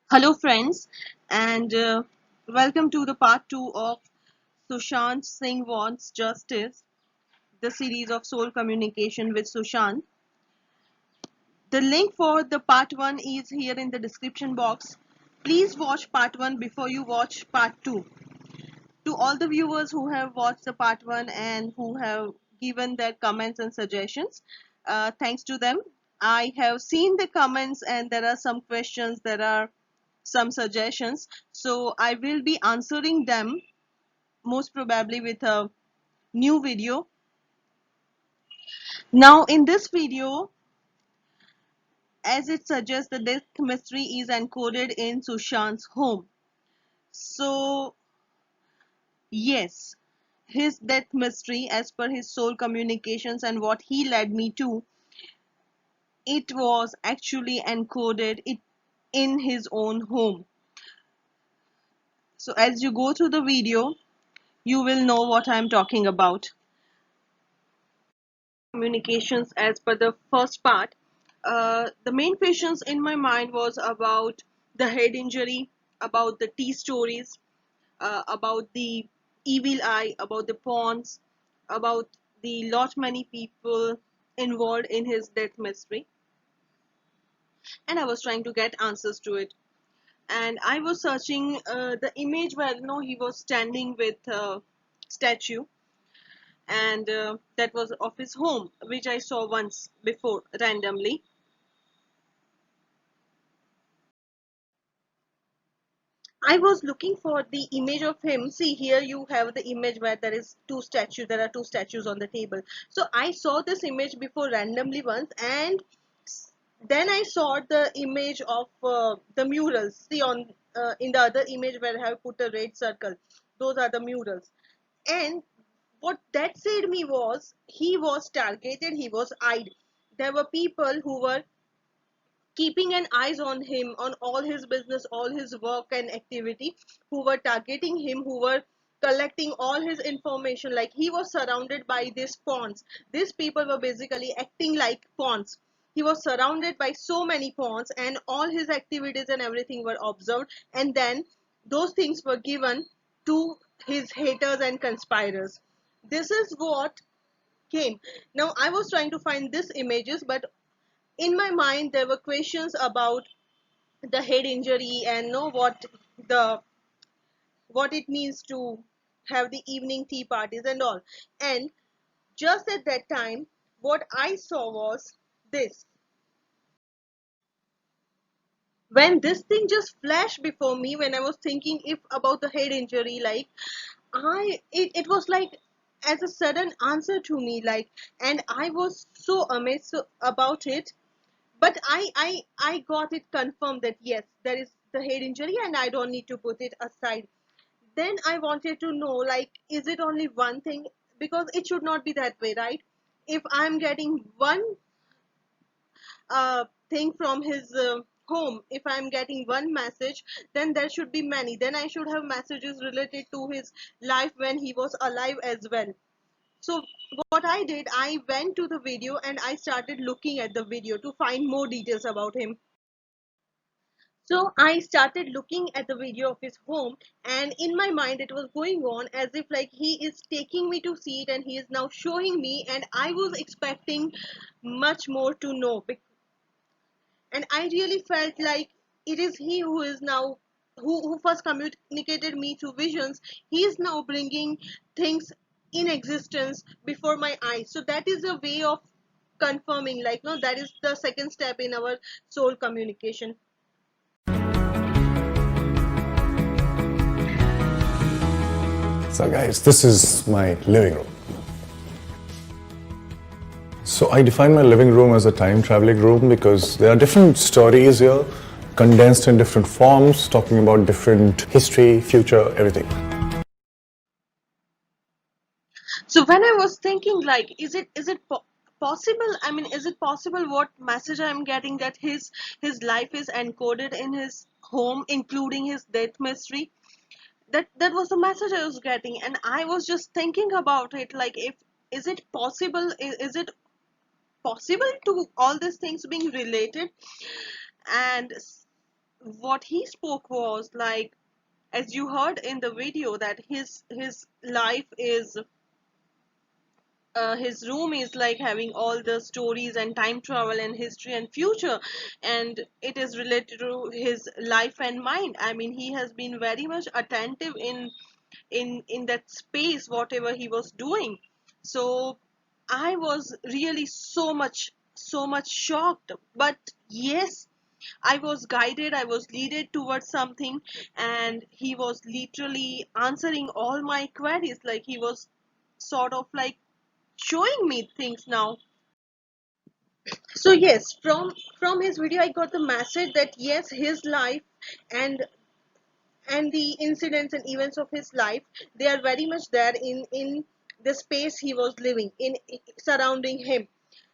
Hello, friends, and welcome to the part 2 of Sushant Singh Wants Justice, the series of Soul Communication with Sushant. The link for the part 1 is here in the description box. Please watch part 1 before you watch part 2. To all the viewers who have watched the part 1 and who have given their comments and suggestions, thanks to them. I have seen the comments and there are some questions, there are some suggestions. So I will be answering them most probably with a new video. Now in this video, as it suggests, the death mystery is encoded in Sushant's home. So yes, his death mystery, as per his soul communications and what he led me to, it was actually encoded in his own home. So as you go through the video, you will know what I'm talking about. Communications, as per the first part, the main questions in my mind was about the head injury, about the T stories, about the evil eye, about the pawns, about the lot many people involved in his death mystery, and I was trying to get answers to it. And I was searching the image where he was standing with a statue, and that was of his home, which I saw once before randomly. I was looking for the image of him. See, here you have the image where there is two statues. There are two statues on the table. So I saw this image before randomly once, and then I saw the image of the murals. See, on in the other image where I have put a red circle, those are the murals. And what that said me was he was targeted. He was eyed. There were people who were keeping an eyes on him, on all his business, all his work and activity, who were targeting him, who were collecting all his information. Like, he was surrounded by these pawns. These people were basically acting like pawns. He was surrounded by so many pawns, and all his activities and everything were observed, and then those things were given to his haters and conspirators. This is what came. Now I was trying to find these images, but in my mind there were questions about the head injury and know the what it means to have the evening tea parties and all. And just at that time, what I saw was this. When this thing just flashed before me, when I was thinking if about the head injury, like it was like as a sudden answer to me, like, and I was so amazed about it. But I got it confirmed that yes, there is the head injury and I don't need to put it aside. Then I wanted to know, like, is it only one thing? Because it should not be that way, right? If I'm getting one thing from his home, if I'm getting one message, then there should be many. Then I should have messages related to his life when he was alive as well. So what I did, I went to the video and I started looking at the video to find more details about him. So I started looking at the video of his home, and in my mind it was going on as if like he is taking me to see it and he is now showing me, and I was expecting much more to know. And I really felt like it is he who is now who first communicated me through visions. He is now bringing things in existence before my eyes. So that is a way of confirming, like, no, that is the second step in our soul communication. So guys, this is my living room. So I define my living room as a time traveling room because there are different stories here, condensed in different forms, talking about different history, future, everything. So when I was thinking, like, is it possible? I mean, is it possible what message I'm getting, that his life is encoded in his home, including his death mystery? That was the message I was getting, and I was just thinking about it, like, if is it possible? Is it possible to all these things being related? And what he spoke was like, as you heard in the video, that his life is his room is like having all the stories and time travel and history and future, and it is related to his life and mind. I mean, he has been very much attentive in that space, whatever he was doing. So I was really so much shocked, but yes, I was guided, I was leaded towards something, and he was literally answering all my queries. Like, he was sort of like showing me things now. So yes, from his video I got the message that yes, his life and the incidents and events of his life, they are very much there in the space he was living in, surrounding him.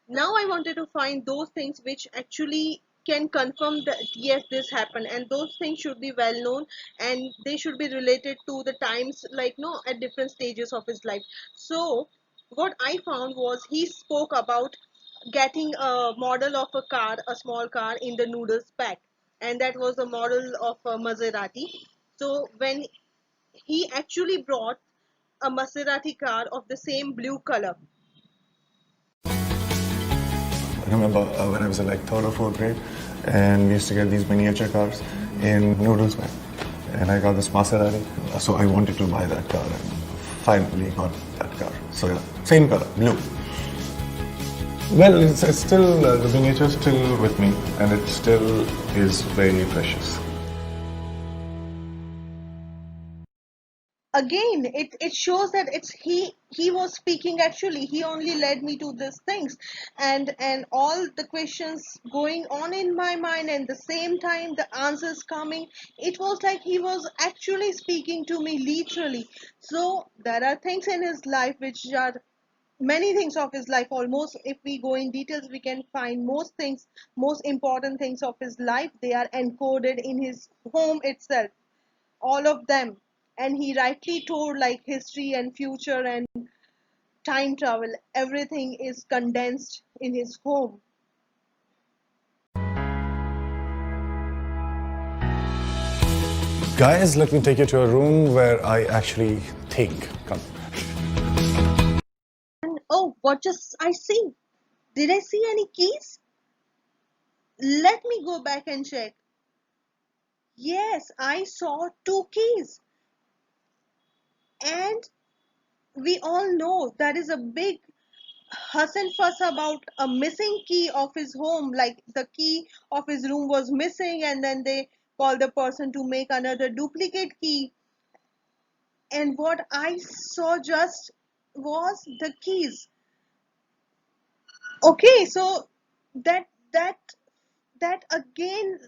Now I wanted to find those things which actually can confirm that yes, this happened, and those things should be well known, and they should be related to the times, like no, at different stages of his life. So what I found was he spoke about getting a model of a car, a small car, in the noodles pack, and that was a model of a Maserati. So when he actually brought a Maserati car of the same blue color. I remember when I was in like third or fourth grade, and we used to get these miniature cars in noodles bag, and I got this Maserati, so I wanted to buy that car, and finally got that car. So yeah, same color, blue. Well, it's still the miniature is still with me, and it still is very precious. Again, it shows that it's he was speaking. Actually, he only led me to these things, and all the questions going on in my mind, and the same time the answers coming. It was like he was actually speaking to me literally. So there are things in his life which are many things of his life. Almost, if we go in details, we can find most things, most important things of his life, they are encoded in his home itself, all of them. And he rightly told, like, history and future and time travel, everything is condensed in his home. Guys, let me take you to a room where I actually think. Come. And oh, what just I see? Did I see any keys? Let me go back and check. Yes, I saw two keys. And we all know that is a big fuss and fuss about a missing key of his home. Like, the key of his room was missing, and then they called the person to make another duplicate key. And what I saw just was the keys. Okay, so that that that again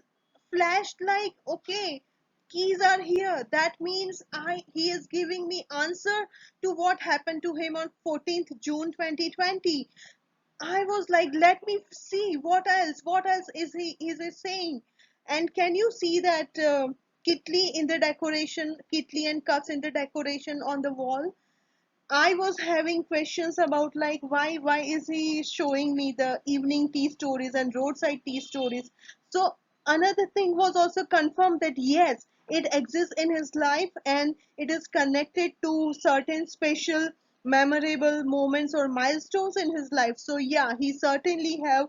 flashed like, okay, keys are here. That means I he is giving me answer to what happened to him on 14th June 2020. I was like, let me see what else is he saying. And can you see that Kitli in the decoration, Kitli and cuts in the decoration on the wall? I was having questions about, like, why is he showing me the evening tea stories and roadside tea stories? So another thing was also confirmed that yes, it exists in his life, and it is connected to certain special memorable moments or milestones in his life. So yeah, he certainly have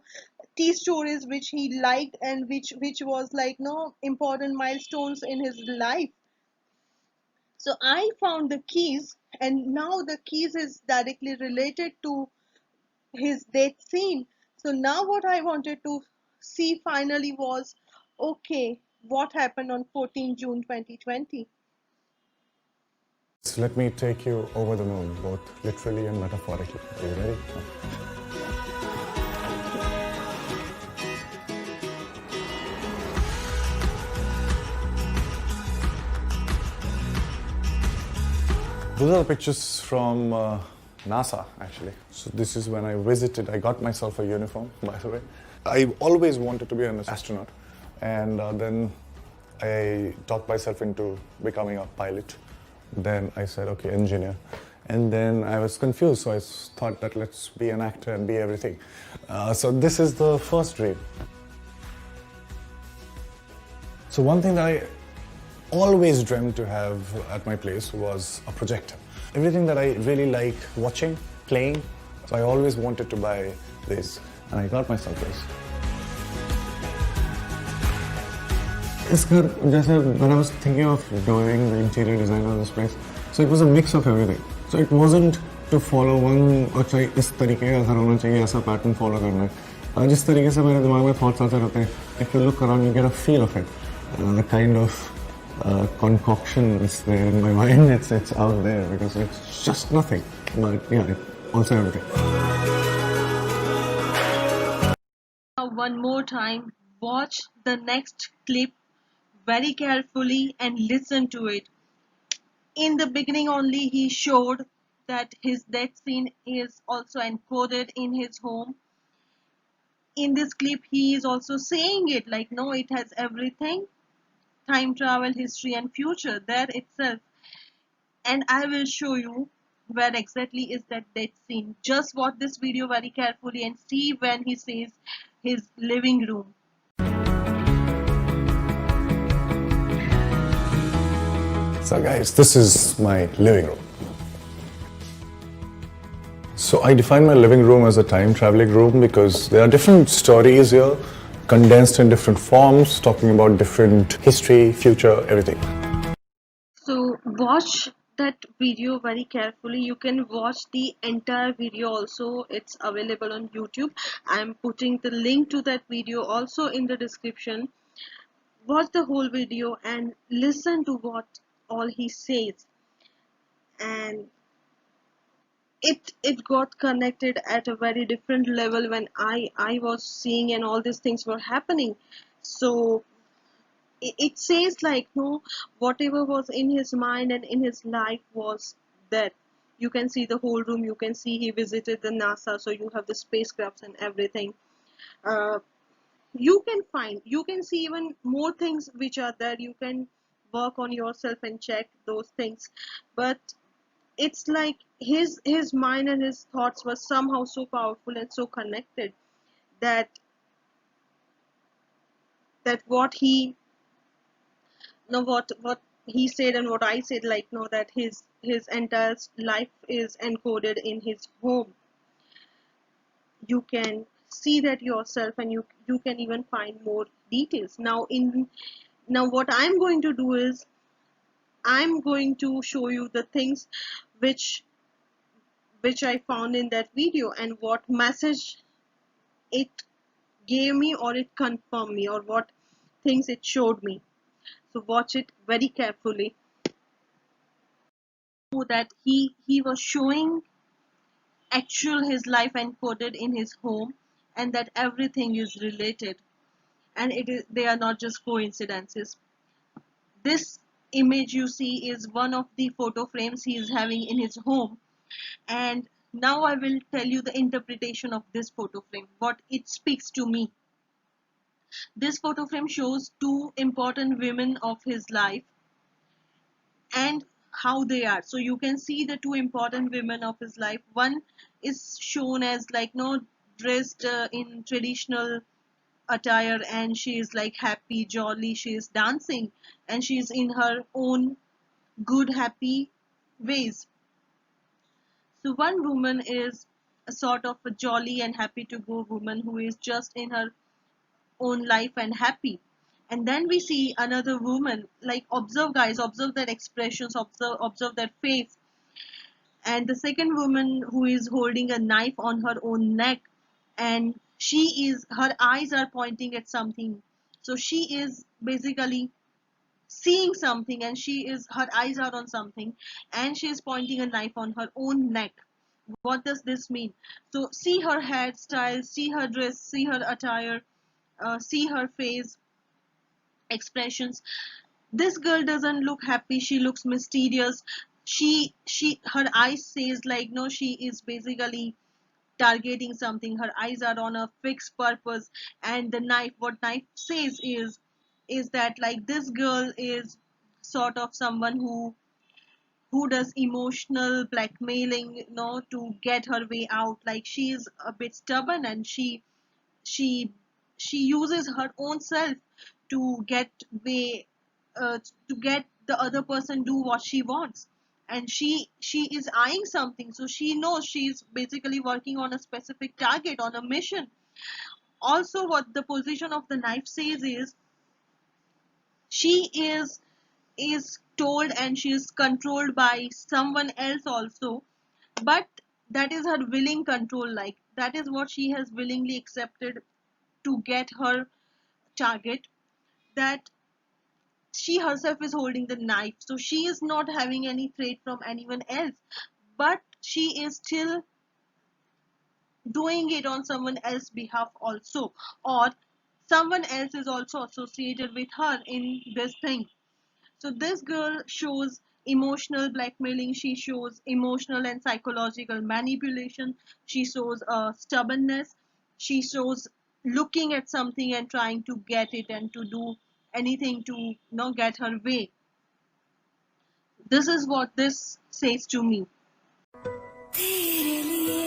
tea stories which he liked, and which was like no important milestones in his life. So I found the keys, and now the keys is directly related to his death scene. So now what I wanted to see finally was, okay, what happened on 14 June 2020? So let me take you over the moon, both literally and metaphorically. Are you ready? Those are the pictures from NASA, actually. So this is when I visited. I got myself a uniform, by the way. I always wanted to be an astronaut, and then I talked myself into becoming a pilot. Then I said, okay, engineer. And then I was confused, so I thought that let's be an actor and be everything. So this is the first dream. So one thing that I always dreamt to have at my place was a projector. Everything that I really like watching, playing, so I always wanted to buy this, and I got myself this. When I was thinking of doing the interior design of this place, so it was a mix of everything. So it wasn't to follow one, अच्छा इस तरीके का घर होना चाहिए, ऐसा pattern follow करना है. जिस तरीके से मेरे दिमाग में thoughts आते रहते हैं, if you look around, you get a feel of it. The kind of concoction is there in my mind. It's out there because it's just nothing, but yeah, also everything. Now one more time, watch the next clip very carefully and listen to it. In the beginning only he showed that his death scene is also encoded in his home. In this clip he is also saying it like, no, it has everything, time travel, history and future there itself. And I will show you where exactly is that death scene. Just watch this video very carefully and see when he says his living room. So guys, this is my living room. So I define my living room as a time traveling room because there are different stories here, condensed in different forms, talking about different history, future, everything. So watch that video very carefully. You can watch the entire video also. It's available on YouTube. I'm putting the link to that video also in the description. Watch the whole video and listen to what all he says. And it got connected at a very different level when I was seeing and all these things were happening. So it says like, no, whatever was in his mind and in his life was that. You can see the whole room, you can see he visited the NASA, so you have the spacecrafts and everything. You can see even more things which are there. You can work on yourself and check those things, but it's like his mind and his thoughts were somehow so powerful and so connected that what he no what he said and what I said, like, no, that his entire life is encoded in his home. You can see that yourself, and you can even find more details. Now what I'm going to do is I'm going to show you the things which I found in that video and what message it gave me, or it confirmed me, or what things it showed me. So watch it very carefully. So that he was showing actual his life encoded in his home, and that everything is related, and they are not just coincidences. This image you see is one of the photo frames he is having in his home, and now I will tell you the interpretation of this photo frame, what it speaks to me. This photo frame shows two important women of his life and how they are. So you can see the two important women of his life. One is shown as like, no, dressed in traditional attire, and she is like happy, jolly, she is dancing, and she is in her own good, happy ways. So one woman is a sort of a jolly and happy to go woman who is just in her own life and happy. And then we see another woman, like, observe guys, observe their expressions, observe their face. And the second woman who is holding a knife on her own neck, and her eyes are pointing at something. So she is basically seeing something, and her eyes are on something, and she is pointing a knife on her own neck. What does this mean? So see her hairstyle, see her dress, see her attire, see her face expressions. This girl doesn't look happy, she looks mysterious. Her eyes says like, no, she is basically targeting something. Her eyes are on a fixed purpose. And the knife, what knife says is that like, this girl is sort of someone who does emotional blackmailing, to get her way out. Like, she is a bit stubborn, and she she uses her own self to get way to get the other person do what she wants. And she is eyeing something, so she knows she's basically working on a specific target, on a mission. Also, what the position of the knife says is she is told and she is controlled by someone else also, but that is her willing control, like that is what she has willingly accepted to get her target, that she herself is holding the knife, so she is not having any threat from anyone else, but she is still doing it on someone else's behalf also, or someone else is also associated with her in this thing. So this girl shows emotional blackmailing, she shows emotional and psychological manipulation, she shows stubbornness, she shows looking at something and trying to get it and to do anything to not get her way. This is what this says to me. तेरे लिए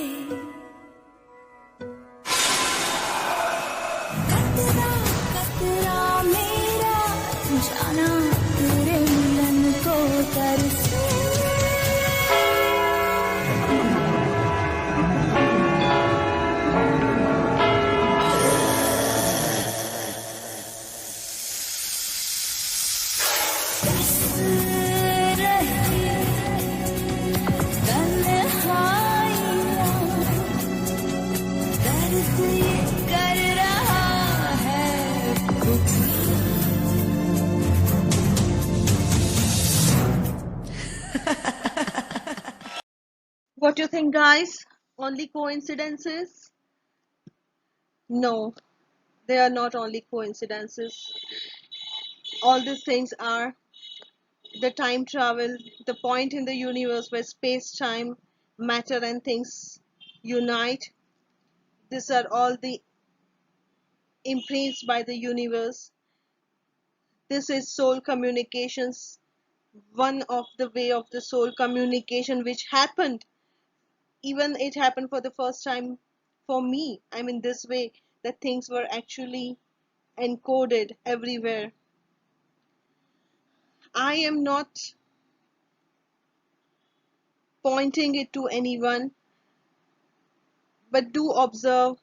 कतरा कतरा मेरा जाना तेरे मिलन को तरसे What do you think, guys? Only coincidences? No, they are not only coincidences. All these things are the time travel, the point in the universe where space, time, matter, and things unite. These are all the imprints by the universe. This is soul communications, one of the way of the soul communication which happened. Even it happened for the first time for me. I mean, this way that things were actually encoded everywhere. I am not pointing it to anyone, but do observe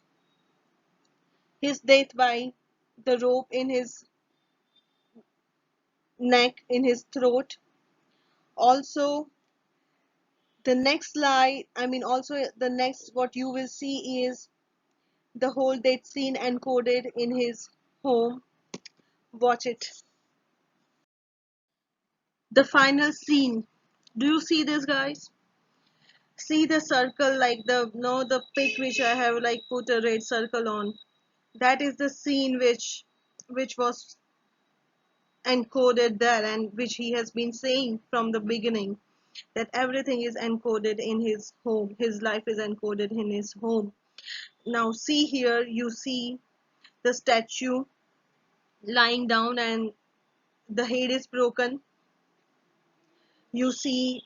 his death by the rope in his neck, in his throat. Also, the next slide, I mean, also the next, what you will see is the whole death scene encoded in his home. Watch it. The final scene. Do you see this, guys? See the circle, like the no the pic which I have like put a red circle on. That is the scene which was encoded there, and which he has been saying from the beginning, that everything is encoded in his home, his life is encoded in his home. Now see here, you see the statue lying down and the head is broken. You see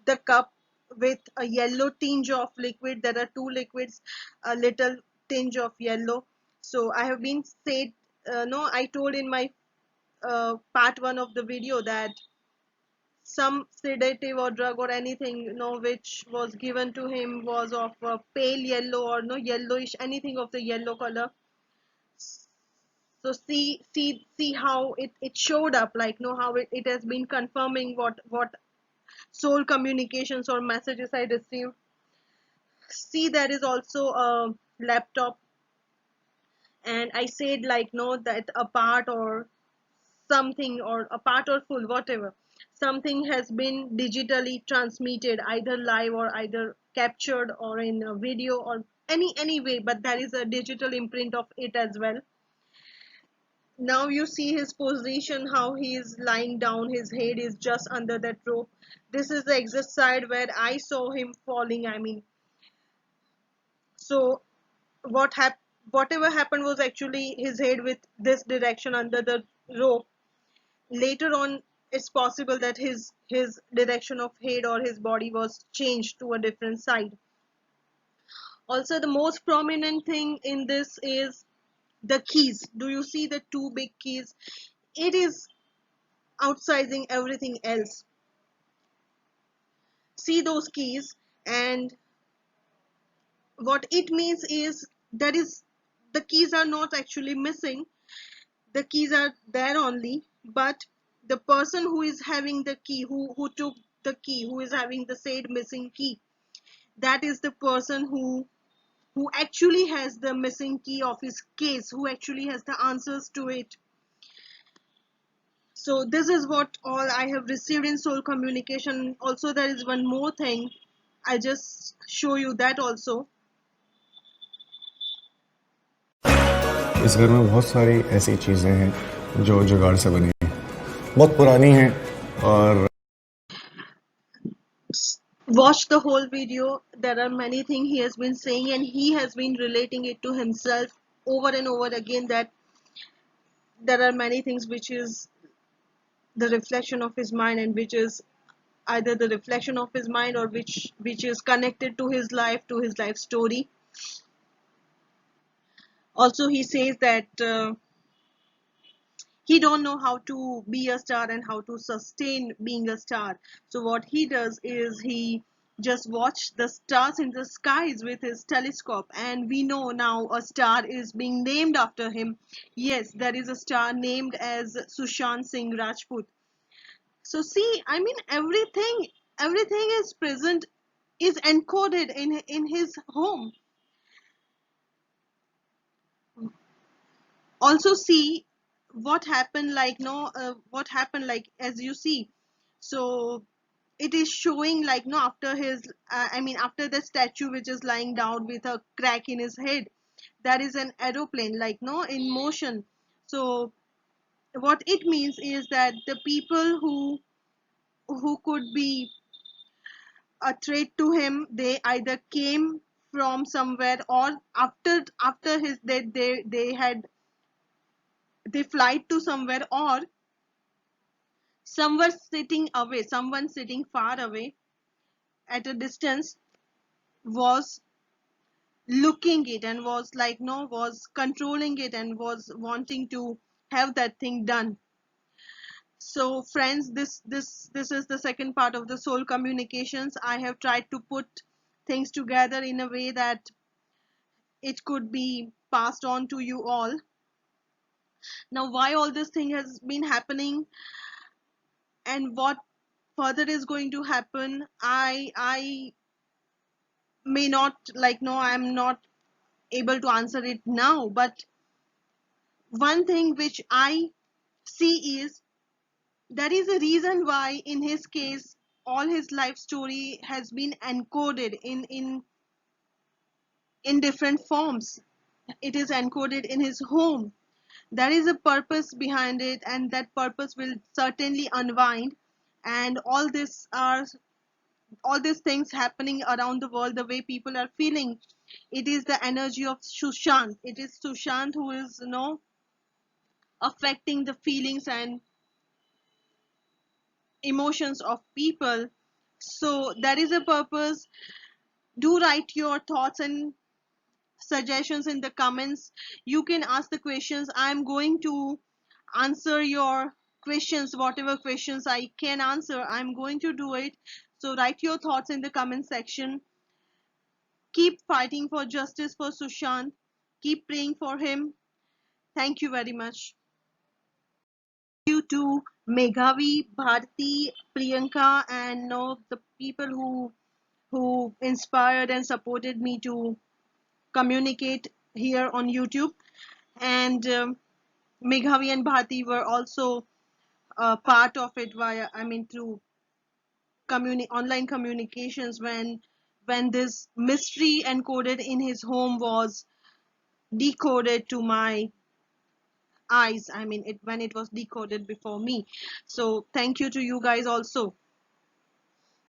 the cup with a yellow tinge of liquid. There are two liquids, a little tinge of yellow. So I have been said, no, I told in my part one of the video that some sedative or drug or anything, which was given to him was of a pale yellow or no yellowish, anything of the yellow color. So see how it showed up, like how it has been confirming what soul communications or messages I received. See, there is also a laptop, and I said like no that a part or something, or a part or full, whatever, something has been digitally transmitted, either live or either captured or in a video or any way, but there is a digital imprint of it as well. Now you see his position, how he is lying down, his head is just under that rope. This is the exact side where I saw him falling, I mean. So whatever happened was actually his head with this direction under the rope. Later on, it's possible that his direction of head or his body was changed to a different side. Also, the most prominent thing in this is The keys, do you see the two big keys? It is outsizing everything else. See those keys, and what it means is that is the keys are not actually missing, the keys are there only, but the person who is having the key, who took the key, who is having the said missing key, that is the person who actually has the missing key of his case, who actually has the answers to it. So this is what all I have received in soul communication. Also there is one more thing, I just show you that also. इस घर में बहुत सारी ऐसी चीज़ें हैं जो जुगाड़ से बनी हैं, बहुत पुरानी हैं और Watch the whole video. There are many things he has been saying, and he has been relating it to himself over and over again, that there are many things which is the reflection of his mind, and which is either the reflection of his mind, or which is connected to his life, to his life story. Also he says that he don't know how to be a star and how to sustain being a star. So what he does is he just watch the stars in the skies with his telescope, and we know now a star is being named after him. Yes, there is a star named as Sushant Singh Rajput. So see, I mean, everything is present, is encoded in his home. Also see what happened, like no what happened, like as you see. So it is showing like no, after his I mean after the statue which is lying down with a crack in his head, there is an aeroplane like no in motion. So what it means is that the people who could be a threat to him, they either came from somewhere, or after his death they fly to somewhere, or someone sitting far away at a distance was looking it, and was like no, was controlling it, and was wanting to have that thing done. So friends, this is the second part of the soul communications. I have tried to put things together in a way that it could be passed on to you all. Now why all this thing has been happening, and what further is going to happen, I may not, like no, I'm not able to answer it now, but one thing which I see is there is a reason why in his case all his life story has been encoded in different forms. It is encoded in his home. There is a purpose behind it, and that purpose will certainly unwind. And all these things happening around the world, the way people are feeling, it is the energy of Sushant. It is Sushant who is affecting the feelings and emotions of people. So there is a purpose. Do write your thoughts and suggestions in the comments. You can ask the questions. I'm going to answer your questions, whatever questions I can answer, I'm going to do it. So write your thoughts in the comment section. Keep fighting for justice for Sushant. Keep praying for him. Thank you very much. Thank you to Meghavi, Bharti, Priyanka, and the people who inspired and supported me to communicate here on YouTube. And Meghavi and Bharti were also part of it via, I mean, through online communications, when this mystery encoded in his home was decoded to my eyes. I mean, when it was decoded before me. So thank you to you guys also.